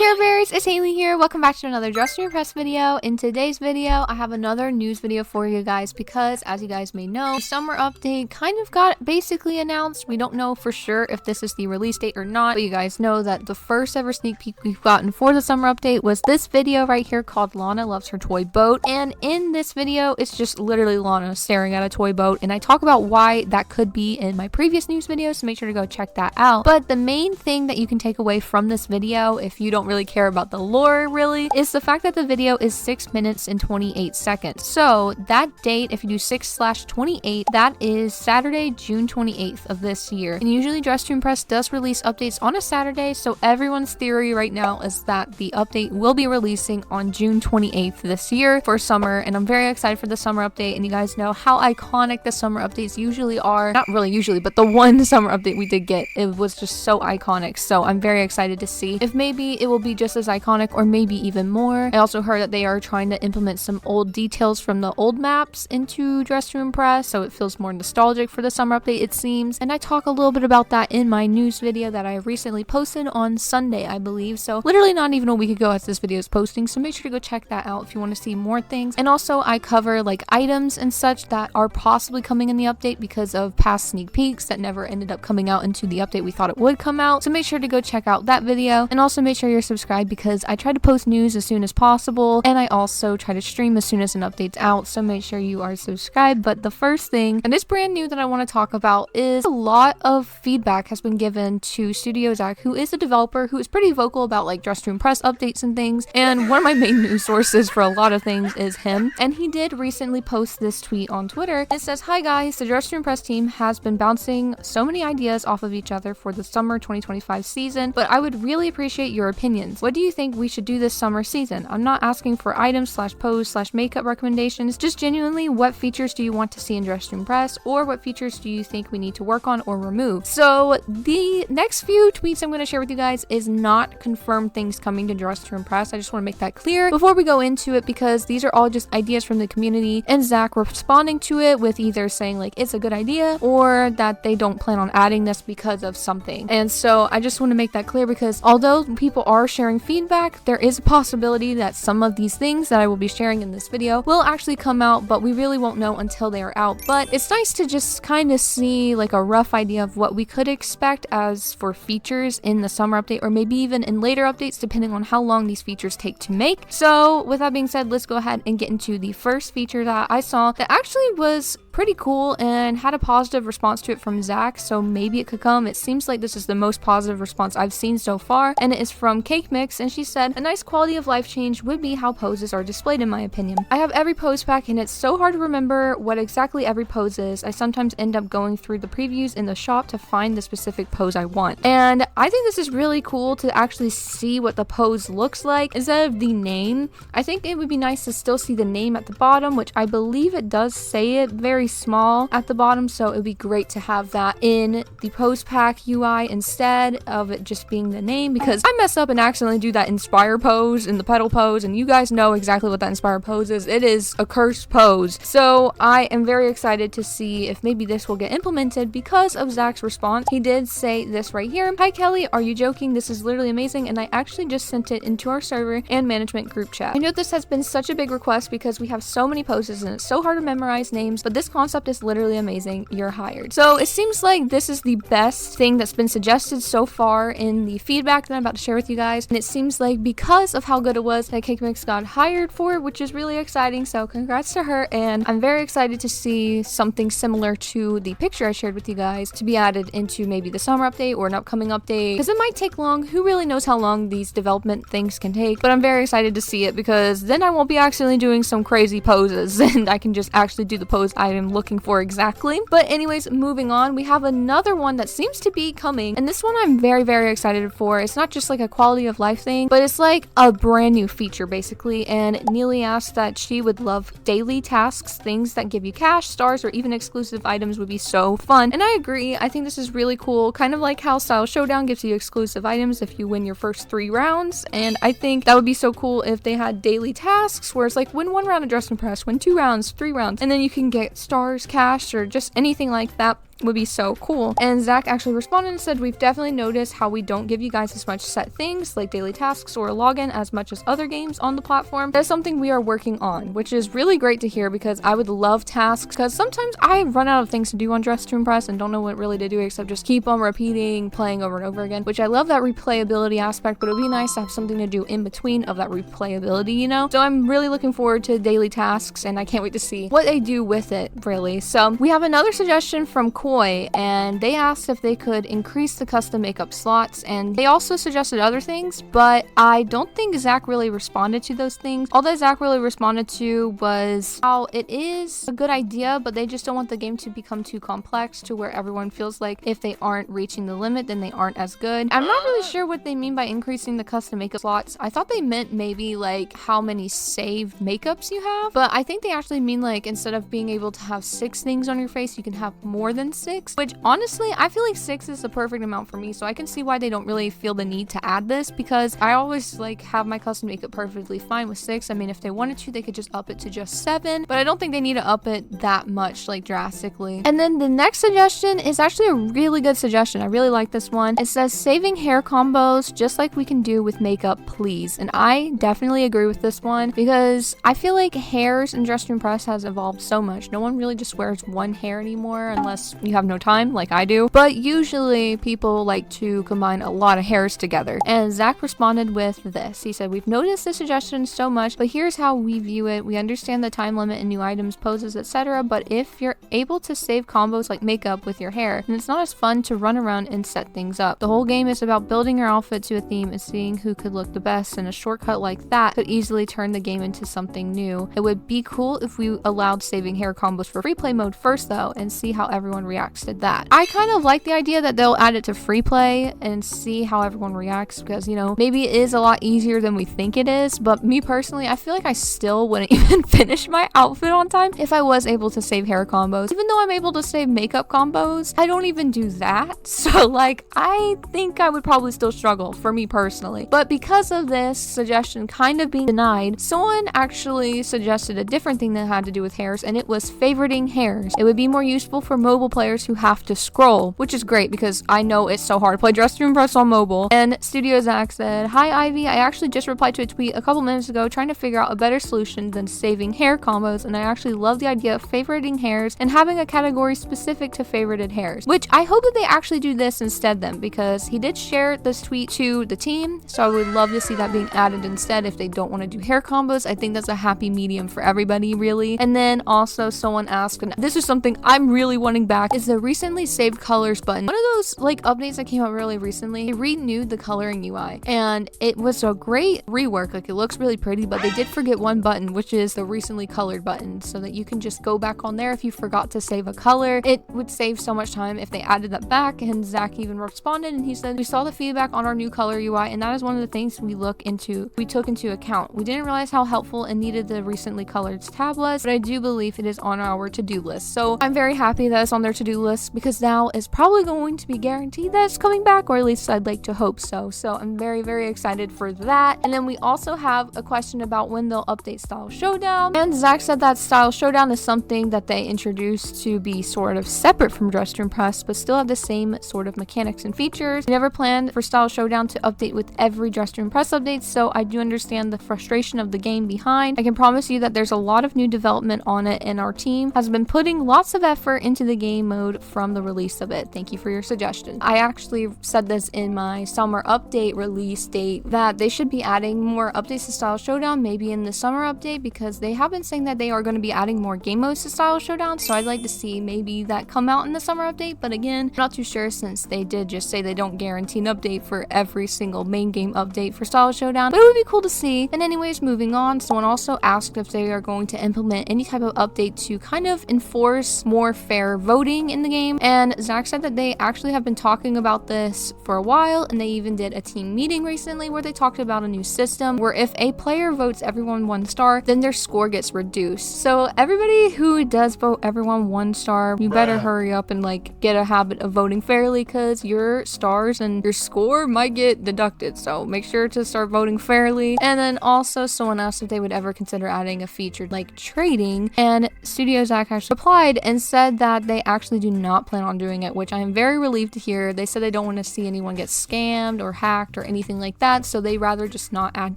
Care Bears, it's Haley here. Welcome back to another Dress to Impress video. In today's video, I have another news video for you guys because, as you guys may know, the summer update kind of got basically announced. We don't know for sure if this is the release date or not, but you guys know that the first ever sneak peek we've gotten for the summer update was this video right here called Lana Loves Her Toy Boat. And in this video, it's just literally Lana staring at a toy boat, and I talk about why that could be in my previous news video, so make sure to go check that out. But the main thing that you can take away from this video, if you don't really care about the lore really, is the fact that the video is 6 minutes and 28 seconds. So that date, if you do 6/28, that is Saturday, June 28th of this year. And usually Dress to Impress does release updates on a Saturday, so everyone's theory right now is that the update will be releasing on June 28th this year for summer, and I'm very excited for the summer update. And you guys know how iconic the summer updates usually are. Not really usually, but the one summer update we did get, it was just so iconic. So I'm very excited to see if maybe it will be just as iconic or maybe even more. I also heard that they are trying to implement some old details from the old maps into Dress to Impress, so it feels more nostalgic for the summer update, it seems. And I talk a little bit about that in my news video that I recently posted on Sunday, I believe. So literally not even a week ago as this video is posting, so make sure to go check that out if you want to see more things. And also I cover like items and such that are possibly coming in the update because of past sneak peeks that never ended up coming out into the update we thought it would come out. So make sure to go check out that video, and also make sure you're subscribed because I try to post news as soon as possible, and I also try to stream as soon as an update's out, so make sure you are subscribed. But the first thing, and it's brand new, that I want to talk about is a lot of feedback has been given to Studio Zach, who is a developer who is pretty vocal about like Dress to Impress updates and things, and one of my main news sources for a lot of things is him. And he did recently post this tweet on Twitter. It says, "Hi guys, the Dress to Impress team has been bouncing so many ideas off of each other for the summer 2025 season, but I would really appreciate your opinions. What do you think we should do this summer season? I'm not asking for items / pose / makeup recommendations, just genuinely what features do you want to see in Dress to Impress, or what features do you think we need to work on or remove?" So the next few tweets I'm going to share with you guys is not confirmed things coming to Dress to Impress. I just want to make that clear before we go into it, because these are all just ideas from the community and Zach responding to it with either saying like it's a good idea or that they don't plan on adding this because of something. And so I just want to make that clear, because although people are sharing feedback, there is a possibility that some of these things that I will be sharing in this video will actually come out, but we really won't know until they are out. But it's nice to just kind of see like a rough idea of what we could expect as for features in the summer update, or maybe even in later updates depending on how long these features take to make. So with that being said, let's go ahead and get into the first feature that I saw that actually was pretty cool and had a positive response to it from Zach, so maybe it could come. It seems like this is the most positive response I've seen so far, and it is from Cake Mix, and she said, "A nice quality of life change would be how poses are displayed in my opinion. I have every pose pack and it's so hard to remember what exactly every pose is. I sometimes end up going through the previews in the shop to find the specific pose I want." And I think this is really cool to actually see what the pose looks like instead of the name. I think it would be nice to still see the name at the bottom, which I believe it does say it very small at the bottom, so it would be great to have that in the pose pack UI instead of it just being the name, because I mess up and accidentally do that inspire pose and the pedal pose, and you guys know exactly what that inspire pose is. It is a cursed pose. So I am very excited to see if maybe this will get implemented because of Zach's response. He did say this right here: "Hi Kelly, are you joking? This is literally amazing, and I actually just sent it into our server and management group chat. I know this has been such a big request because we have so many poses and it's so hard to memorize names, but this concept is literally amazing. You're hired." So it seems like this is the best thing that's been suggested so far in the feedback that I'm about to share with you guys, and it seems like because of how good it was that Cake Mix got hired for it, which is really exciting, so congrats to her. And I'm very excited to see something similar to the picture I shared with you guys to be added into maybe the summer update or an upcoming update, because it might take long. Who really knows how long these development things can take, but I'm very excited to see it, because then I won't be accidentally doing some crazy poses and I can just actually do the pose I am looking for exactly. But anyways, moving on, we have another one that seems to be coming, and this one I'm very, very excited for. It's not just like a quality of life thing, but it's like a brand new feature basically. And Neely asked that she would love daily tasks, things that give you cash, stars, or even exclusive items would be so fun. And I agree. I think this is really cool, kind of like how Style Showdown gives you exclusive items if you win your first 3 rounds. And I think that would be so cool if they had daily tasks where it's like win 1 round of Dress to Impress, win 2 rounds, 3 rounds, and then you can get stars, cash, or just anything like that. would be so cool. And Zach actually responded and said, we've definitely noticed how we don't give you guys as much set things like daily tasks or a login as much as other games on the platform. That's something we are working on, which is really great to hear because I would love tasks, because sometimes I run out of things to do on Dress to Impress and don't know what really to do except just keep on repeating, playing over and over again, which I love that replayability aspect, but it would be nice to have something to do in between of that replayability, you know? So I'm really looking forward to daily tasks and I can't wait to see what they do with it, really. So we have another suggestion from 𝘾𝙧𝙚𝙙𝙪, and they asked if they could increase the custom makeup slots, and they also suggested other things, but I don't think Zach really responded to those things. All that Zach really responded to was how it is a good idea, but they just don't want the game to become too complex to where everyone feels like if they aren't reaching the limit, then they aren't as good. I'm not really sure what they mean by increasing the custom makeup slots. I thought they meant maybe like how many saved makeups you have, but I think they actually mean like instead of being able to have 6 things on your face, you can have more than 6, which honestly, I feel like 6 is the perfect amount for me, so I can see why they don't really feel the need to add this, because I always like have my custom makeup perfectly fine with 6. I mean, if they wanted to, they could just up it to just 7, but I don't think they need to up it that much, like drastically. And then the next suggestion is actually a really good suggestion. I really like this one. It says saving hair combos just like we can do with makeup, please. And I definitely agree with this one because I feel like hairs in Dress to Impress has evolved so much. No one really just wears one hair anymore unless you have no time like I do, but usually people like to combine a lot of hairs together. And Zach responded with this. He said, we've noticed this suggestion so much, but here's how we view it. We understand the time limit and new items, poses, etc., but if you're able to save combos like makeup with your hair, then it's not as fun to run around and set things up. The whole game is about building your outfit to a theme and seeing who could look the best, and a shortcut like that could easily turn the game into something new. It would be cool if we allowed saving hair combos for free play mode first though, and see how everyone reacts to that. I kind of like the idea that they'll add it to free play and see how everyone reacts, because you know, maybe it is a lot easier than we think it is, but me personally, I feel like I still wouldn't even finish my outfit on time if I was able to save hair combos. Even though I'm able to save makeup combos, I don't even do that. So like, I think I would probably still struggle for me personally. But because of this suggestion kind of being denied, someone actually suggested a different thing that had to do with hairs, and it was favoriting hairs. It would be more useful for mobile players who have to scroll, which is great because I know it's so hard to play Dress to Impress on mobile. And Studio Zach said, hi Ivy, I actually just replied to a tweet a couple minutes ago trying to figure out a better solution than saving hair combos, and I actually love the idea of favoriting hairs and having a category specific to favorited hairs, which I hope that they actually do this instead then, because he did share this tweet to the team, so I would love to see that being added instead if they don't want to do hair combos. I think that's a happy medium for everybody, really. And then also someone asked, and this is something I'm really wanting back, is the recently saved colors button. One of those like updates that came out really recently, they renewed the coloring UI and it was a great rework. Like, it looks really pretty, but they did forget one button, which is the recently colored button, so that you can just go back on there if you forgot to save a color. It would save so much time if they added that back. And Zach even responded and he said, we saw the feedback on our new color UI and that is one of the things we took into account. We didn't realize how helpful and needed the recently colored tab was, but I do believe it is on our to-do list. So I'm very happy that it's on their to-do list, because now it's probably going to be guaranteed that it's coming back, or at least I'd like to hope so. So I'm very, very excited for that. And then we also have a question about when they'll update Style Showdown. And Zach said that Style Showdown is something that they introduced to be sort of separate from Dress to Impress, but still have the same sort of mechanics and features. We never planned for Style Showdown to update with every Dress to Impress update, so I do understand the frustration of the game behind. I can promise you that there's a lot of new development on it, and our team has been putting lots of effort into the game mode from the release of it. Thank you for your suggestion. I actually said this in my summer update release date, that they should be adding more updates to Style Showdown, maybe in the summer update, because they have been saying that they are going to be adding more game modes to Style Showdown, so I'd like to see maybe that come out in the summer update. But again, I'm not too sure, since they did just say they don't guarantee an update for every single main game update for Style Showdown, but it would be cool to see. And anyways, moving on, someone also asked if they are going to implement any type of update to kind of enforce more fair voting in the game, and Zach said that they actually have been talking about this for a while, and they even did a team meeting recently where they talked about a new system where if a player votes everyone 1 star, then their score gets reduced. So everybody who does vote everyone 1 star, you better hurry up and like get a habit of voting fairly, because your stars and your score might get deducted, so make sure to start voting fairly. And then also someone asked if they would ever consider adding a feature like trading, and Studio Zach actually replied and said that they actually actually do not plan on doing it, which I am very relieved to hear. They said they don't want to see anyone get scammed or hacked or anything like that, so they rather just not add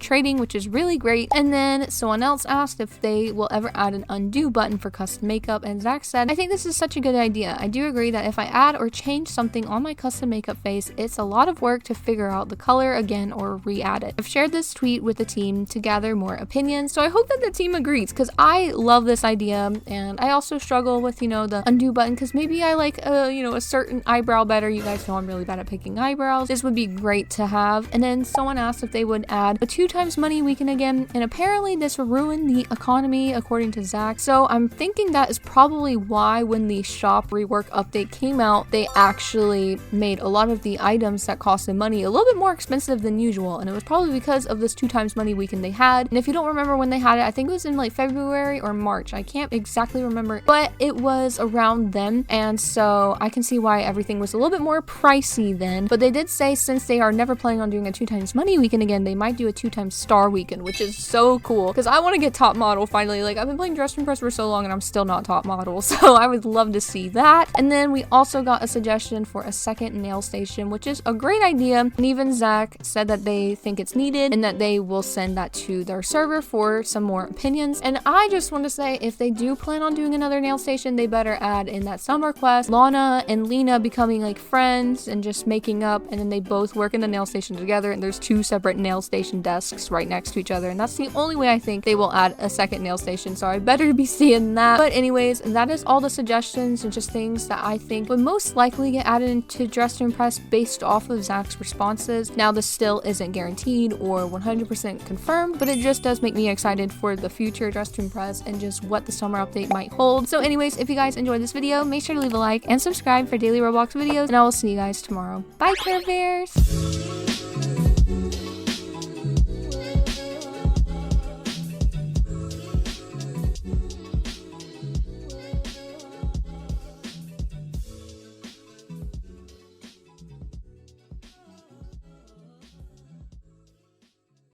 trading, which is really great. And then someone else asked if they will ever add an undo button for custom makeup, and Zach said, I think this is such a good idea. I do agree that if I add or change something on my custom makeup face, it's a lot of work to figure out the color again or re-add it. I've shared this tweet with the team to gather more opinions, so I hope that the team agrees, because I love this idea, and I also struggle with, you know, the undo button, because maybe I like you know, a certain eyebrow better. You guys know I'm really bad at picking eyebrows. This would be great to have. And then someone asked if they would add a 2 times money weekend again, and apparently this will ruin the economy according to Zach. So I'm thinking that is probably why when the shop rework update came out, they actually made a lot of the items that costed money a little bit more expensive than usual, and it was probably because of this 2 times money weekend they had. And if you don't remember when they had it, I think it was in like February or March. I can't exactly remember, but it was around then, and so I can see why everything was a little bit more pricey then. But they did say since they are never planning on doing a 2 times money weekend again, they might do a 2 times star weekend, which is so cool because I want to get top model finally. Like, I've been playing Dress to Impress for so long and I'm still not top model, so I would love to see that. And then we also got a suggestion for a second nail station, which is a great idea, and even Zach said that they think it's needed and that they will send that to their server for some more opinions. And I just want to say, if they do plan on doing another nail station, they better add in that summer quest Lana and Lena becoming like friends and just making up, and then they both work in the nail station together, and there's 2 separate nail station desks right next to each other, and that's the only way I think they will add a second nail station, so I better be seeing that. But anyways, that is all the suggestions and just things that I think would most likely get added into Dress to Impress based off of Zach's responses. Now, this still isn't guaranteed or 100% confirmed, but it just does make me excited for the future Dress to Impress and just what the summer update might hold. So anyways, if you guys enjoyed this video, make sure to leave a like and subscribe for daily Roblox videos, and I will see you guys tomorrow. Bye, Care Bears!